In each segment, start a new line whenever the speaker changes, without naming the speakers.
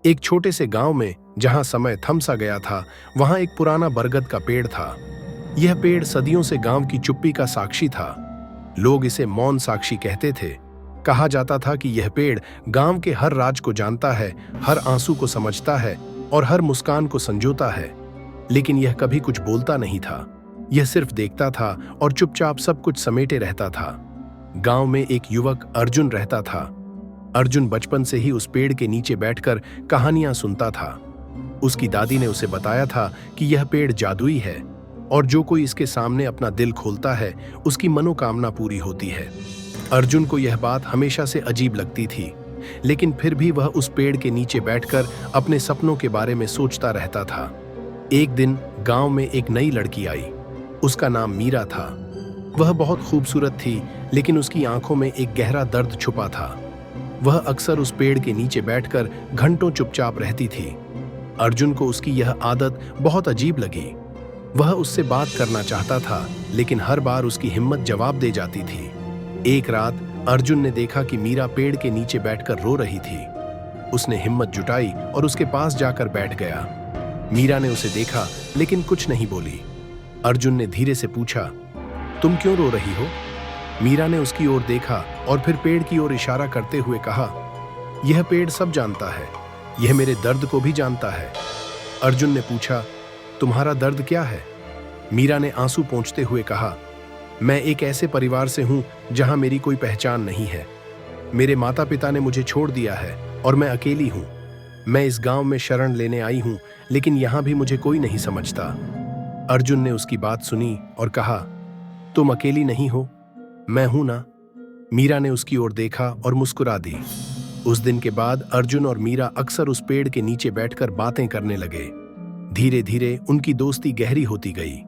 एक छोटे से गांव में जहां समय थम सा गया था, वहां एक पुराना बरगद का पेड़ था। यह पेड़ सदियों से गांव की चुप्पी का साक्षी था। लोग इसे मौन साक्षी कहते थे। कहा जाता था कि यह पेड़ गांव के हर राज को जानता है, हर आंसू को समझता है और हर मुस्कान को संजोता है। लेकिन यह कभी कुछ बोलता नहीं था। यह सिर्फ देखता था और चुपचाप सब कुछ समेटे रहता था। गांव में एक युवक अर्जुन रहता था। अर्जुन बचपन से ही उस पेड़ के नीचे बैठकर कहानियां सुनता था। उसकी दादी ने उसे बताया था कि यह पेड़ जादुई है और जो कोई इसके सामने अपना दिल खोलता है, उसकी मनोकामना पूरी होती है। अर्जुन को यह बात हमेशा से अजीब लगती थी, लेकिन फिर भी वह उस पेड़ के नीचे बैठकर अपने सपनों के बारे में सोचता रहता था। एक दिन गांव में एक नई लड़की आई। उसका नाम मीरा था। वह बहुत खूबसूरत थी, लेकिन उसकी आंखों में एक गहरा दर्द छुपा था। वह अक्सर उस पेड़ के नीचे बैठकर घंटों चुपचाप रहती थी। अर्जुन को उसकी यह आदत बहुत अजीब लगी। वह उससे बात करना चाहता था, लेकिन हर बार उसकी हिम्मत जवाब दे जाती थी। एक रात अर्जुन ने देखा कि मीरा पेड़ के नीचे बैठकर रो रही थी। उसने हिम्मत जुटाई और उसके पास जाकर बैठ गया। मीरा ने उसे देखा, लेकिन कुछ नहीं बोली। अर्जुन ने धीरे से पूछा, तुम क्यों रो रही हो? मीरा ने उसकी ओर देखा और फिर पेड़ की ओर इशारा करते हुए कहा, यह पेड़ सब जानता है, यह मेरे दर्द को भी जानता है। अर्जुन ने पूछा, तुम्हारा दर्द क्या है? मीरा ने आंसू पोंछते हुए कहा, मैं एक ऐसे परिवार से हूं जहां मेरी कोई पहचान नहीं है। मेरे माता पिता ने मुझे छोड़ दिया है और मैं अकेली हूं। मैं इस गांव में शरण लेने आई हूं, लेकिन यहां भी मुझे कोई नहीं समझता। अर्जुन ने उसकी बात सुनी और कहा, तुम अकेली नहीं हो, मैं हूं ना। मीरा ने उसकी ओर देखा और मुस्कुरा दी। उस दिन के बाद अर्जुन और मीरा अक्सर उस पेड़ के नीचे बैठकर बातें करने लगे। धीरे धीरे उनकी दोस्ती गहरी होती गई।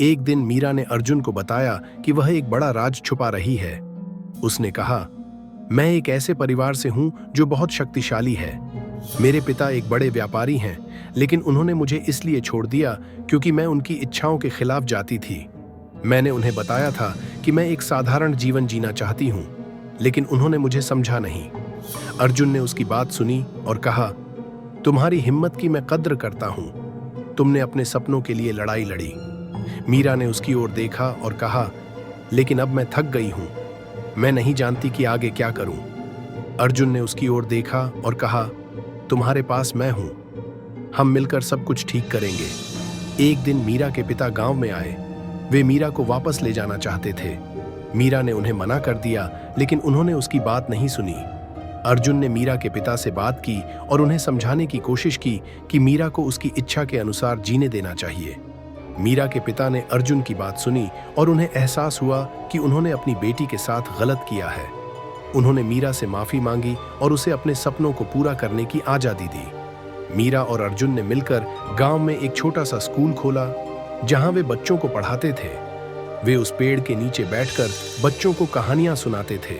एक दिन मीरा ने अर्जुन को बताया कि वह एक बड़ा राज छुपा रही है। उसने कहा, मैं एक ऐसे परिवार से हूं जो बहुत शक्तिशाली है। मेरे पिता एक बड़े व्यापारी हैं, लेकिन उन्होंने मुझे इसलिए छोड़ दिया क्योंकि मैं उनकी इच्छाओं के खिलाफ जाती थी। मैंने उन्हें बताया था कि मैं एक साधारण जीवन जीना चाहती हूं, लेकिन उन्होंने मुझे समझा नहीं। अर्जुन ने उसकी बात सुनी और कहा, तुम्हारी हिम्मत की मैं कद्र करता हूं। तुमने अपने सपनों के लिए लड़ाई लड़ी। मीरा ने उसकी ओर देखा और कहा, लेकिन अब मैं थक गई हूं। मैं नहीं जानती कि आगे क्या करूं। अर्जुन ने उसकी ओर देखा और कहा, तुम्हारे पास मैं हूं। हम मिलकर सब कुछ ठीक करेंगे। एक दिन मीरा के पिता गांव में आए। वे मीरा को वापस ले जाना चाहते थे। मीरा ने उन्हें मना कर दिया, लेकिन उन्होंने उसकी बात नहीं सुनी। अर्जुन ने मीरा के पिता से बात की और उन्हें समझाने की कोशिश की कि मीरा को उसकी इच्छा के अनुसार जीने देना चाहिए। मीरा के पिता ने अर्जुन की बात सुनी और उन्हें एहसास हुआ कि उन्होंने अपनी बेटी के साथ गलत किया है। उन्होंने मीरा से माफी मांगी और उसे अपने सपनों को पूरा करने की आजादी दी। मीरा और अर्जुन ने मिलकर गांव में एक छोटा सा स्कूल खोला, जहां वे बच्चों को पढ़ाते थे। वे उस पेड़ के नीचे बैठकर बच्चों को कहानियां सुनाते थे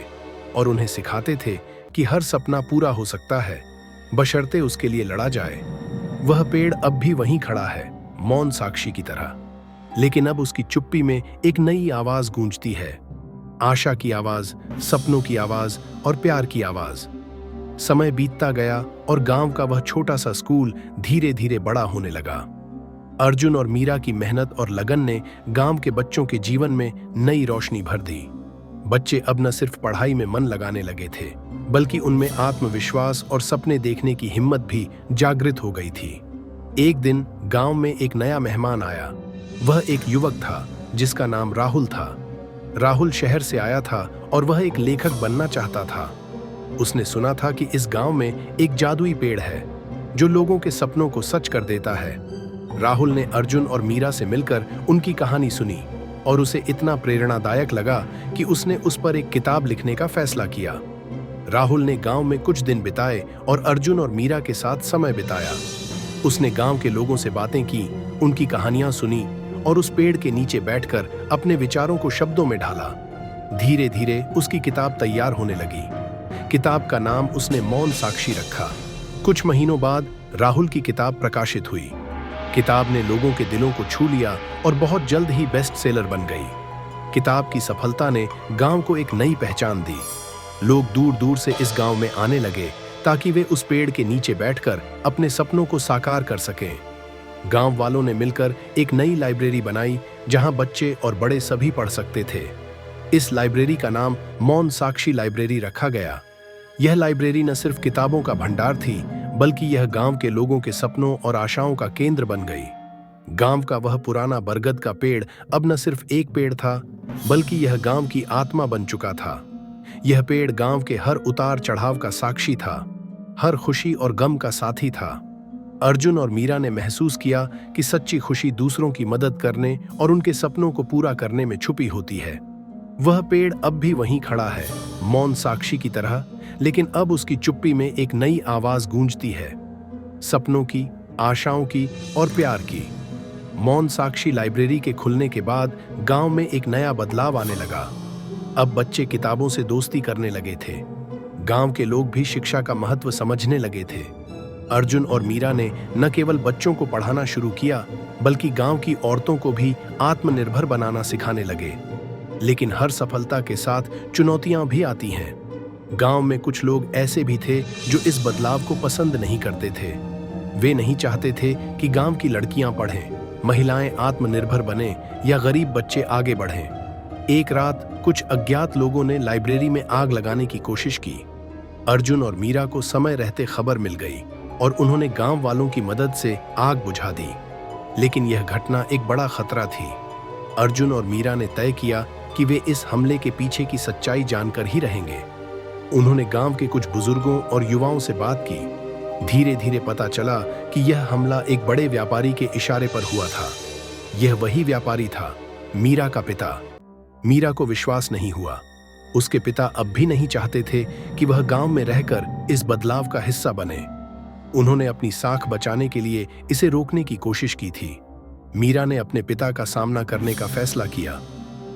और उन्हें सिखाते थे कि हर सपना पूरा हो सकता है, बशर्ते उसके लिए लड़ा जाए। वह पेड़ अब भी वहीं खड़ा है, मौन साक्षी की तरह, लेकिन अब उसकी चुप्पी में एक नई आवाज गूंजती है। आशा की आवाज, सपनों की आवाज और प्यार की आवाज। समय बीतता गया और गांव का वह छोटा सा स्कूल धीरे धीरे बड़ा होने लगा। अर्जुन और मीरा की मेहनत और लगन ने गांव के बच्चों के जीवन में नई रोशनी भर दी। बच्चे अब न सिर्फ पढ़ाई में मन लगाने लगे थे, बल्कि उनमें आत्मविश्वास और सपने देखने की हिम्मत भी जागृत हो गई थी। एक दिन गांव में एक नया मेहमान आया। वह एक युवक था जिसका नाम राहुल था। राहुल शहर से आया था और वह एक लेखक बनना चाहता था। उसने सुना था कि इस गांव में एक जादुई पेड़ है जो लोगों के सपनों को सच कर देता है। राहुल ने अर्जुन और मीरा से मिलकर उनकी कहानी सुनी और उसे इतना प्रेरणादायक लगा कि उसने उस पर एक किताब लिखने का फैसला किया। राहुल ने गांव में कुछ दिन बिताए और अर्जुन और मीरा के साथ समय बिताया। उसने गांव के लोगों से बातें की, उनकी कहानियां सुनी और उस पेड़ के नीचे बैठकर अपने विचारों को शब्दों में ढाला। धीरे धीरे उसकी किताब तैयार होने लगी। किताब का नाम उसने मौन साक्षी रखा। कुछ महीनों बाद राहुल की किताब प्रकाशित हुई। किताब ने लोगों के दिलों को छू लिया और बहुत जल्द ही बेस्ट सेलर बन गई। किताब की सफलता ने गांव को एक नई पहचान दी। लोग दूर दूर से इस गांव में आने लगे ताकि वे उस पेड़ के नीचे बैठकर अपने सपनों को साकार कर सकें। गांव वालों ने मिलकर एक नई लाइब्रेरी बनाई जहां बच्चे और बड़े सभी पढ़ सकते थे। इस लाइब्रेरी का नाम मौन साक्षी लाइब्रेरी रखा गया। यह लाइब्रेरी न सिर्फ किताबों का भंडार थी, बल्कि यह गांव के लोगों के सपनों और आशाओं का केंद्र बन गई। गांव का वह पुराना बरगद का पेड़ अब न सिर्फ एक पेड़ था, बल्कि यह गांव की आत्मा बन चुका था। यह पेड़ गांव के हर उतार चढ़ाव का साक्षी था, हर खुशी और गम का साथी था। अर्जुन और मीरा ने महसूस किया कि सच्ची खुशी दूसरों की मदद करने और उनके सपनों को पूरा करने में छुपी होती है। वह पेड़ अब भी वहीं खड़ा है, मौन साक्षी की तरह, लेकिन अब उसकी चुप्पी में एक नई आवाज गूंजती है, सपनों की, आशाओं की और प्यार की। मौन साक्षी लाइब्रेरी के खुलने के बाद गांव में एक नया बदलाव आने लगा। अब बच्चे किताबों से दोस्ती करने लगे थे। गांव के लोग भी शिक्षा का महत्व समझने लगे थे। अर्जुन और मीरा ने न केवल बच्चों को पढ़ाना शुरू किया, बल्कि गांव की औरतों को भी आत्मनिर्भर बनाना सिखाने लगे। लेकिन हर सफलता के साथ चुनौतियां भी आती हैं। गांव में कुछ लोग ऐसे भी थे जो इस बदलाव को पसंद नहीं करते थे। वे नहीं चाहते थे कि गांव की लड़कियां पढ़ें, महिलाएं आत्मनिर्भर बने या गरीब बच्चे आगे बढ़ें। एक रात कुछ अज्ञात लोगों ने लाइब्रेरी में आग लगाने की कोशिश की। अर्जुन और मीरा को समय रहते खबर मिल गई और उन्होंने गांव वालों की मदद से आग बुझा दी। लेकिन यह घटना एक बड़ा खतरा थी। अर्जुन और मीरा ने तय किया कि वे इस हमले के पीछे की सच्चाई जानकर ही रहेंगे। उन्होंने गांव के कुछ बुजुर्गों और युवाओं से बात की। धीरे धीरे पता चला कि यह हमला एक बड़े व्यापारी के इशारे पर हुआ था। यह वही व्यापारी था, मीरा का पिता। मीरा को विश्वास नहीं हुआ। उसके पिता अब भी नहीं चाहते थे कि वह गांव में रहकर इस बदलाव का हिस्सा बने। उन्होंने अपनी साख बचाने के लिए इसे रोकने की कोशिश की थी। मीरा ने अपने पिता का सामना करने का फैसला किया।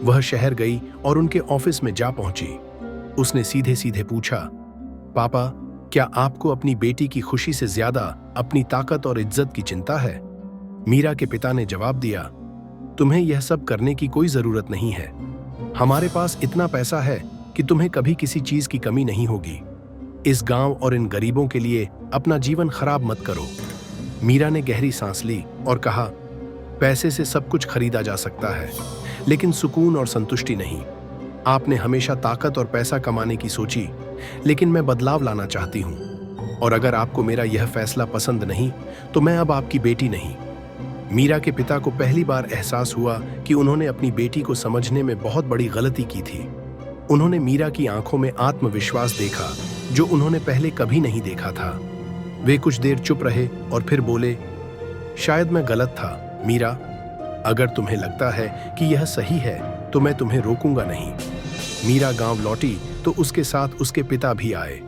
वह शहर गई और उनके ऑफिस में जा पहुंची। उसने सीधे सीधे पूछा, पापा, क्या आपको अपनी बेटी की खुशी से ज्यादा अपनी ताकत और इज्जत की चिंता है? मीरा के पिता ने जवाब दिया, तुम्हें यह सब करने की कोई जरूरत नहीं है। हमारे पास इतना पैसा है कि तुम्हें कभी किसी चीज की कमी नहीं होगी। इस गांव और इन गरीबों के लिए अपना जीवन खराब मत करो। मीरा ने गहरी सांस ली और कहा, पैसे से सब कुछ खरीदा जा सकता है, लेकिन सुकून और संतुष्टि नहीं। आपने हमेशा ताकत और पैसा कमाने की सोची, लेकिन मैं बदलाव लाना चाहती हूँ। और अगर आपको मेरा यह फैसला पसंद नहीं, तो मैं अब आपकी बेटी नहीं। मीरा के पिता को पहली बार एहसास हुआ कि उन्होंने अपनी बेटी को समझने में बहुत बड़ी गलती की थी। उन्होंने मीरा की आंखों में आत्मविश्वास देखा जो उन्होंने पहले कभी नहीं देखा था। वे कुछ देर चुप रहे और फिर बोले, शायद मैं गलत था मीरा। अगर तुम्हें लगता है कि यह सही है तो मैं तुम्हें रोकूंगा नहीं। मीरा गांव लौटी तो उसके साथ उसके पिता भी आए।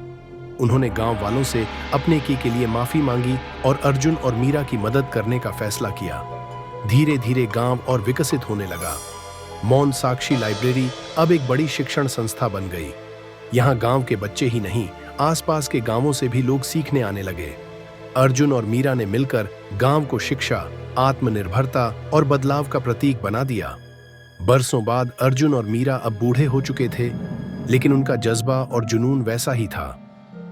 उन्होंने गांव वालों से अपने की के लिए माफी मांगी और अर्जुन और मीरा की मदद करने का फैसला किया। धीरे धीरे गांव और विकसित होने लगा। मौन साक्षी लाइब्रेरी अब एक बड़ी शिक्षण संस्था बन गई। यहाँ गांव के बच्चे ही नहीं, आसपास के गांवों से भी लोग सीखने आने लगे। अर्जुन और मीरा ने मिलकर गांव को शिक्षा, आत्मनिर्भरता और बदलाव का प्रतीक बना दिया। बरसों बाद अर्जुन और मीरा अब बूढ़े हो चुके थे, लेकिन उनका जज्बा और जुनून वैसा ही था।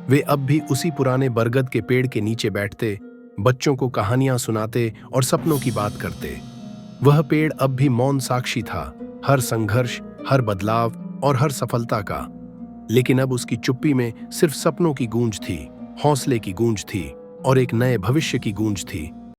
वे अब भी उसी पुराने बरगद के पेड़ के नीचे बैठते, बच्चों को कहानियां सुनाते और सपनों की बात करते। वह पेड़ अब भी मौन साक्षी था, हर संघर्ष, हर बदलाव और हर सफलता का। लेकिन अब उसकी चुप्पी में सिर्फ सपनों की गूंज थी, हौसले की गूंज थी और एक नए भविष्य की गूंज थी।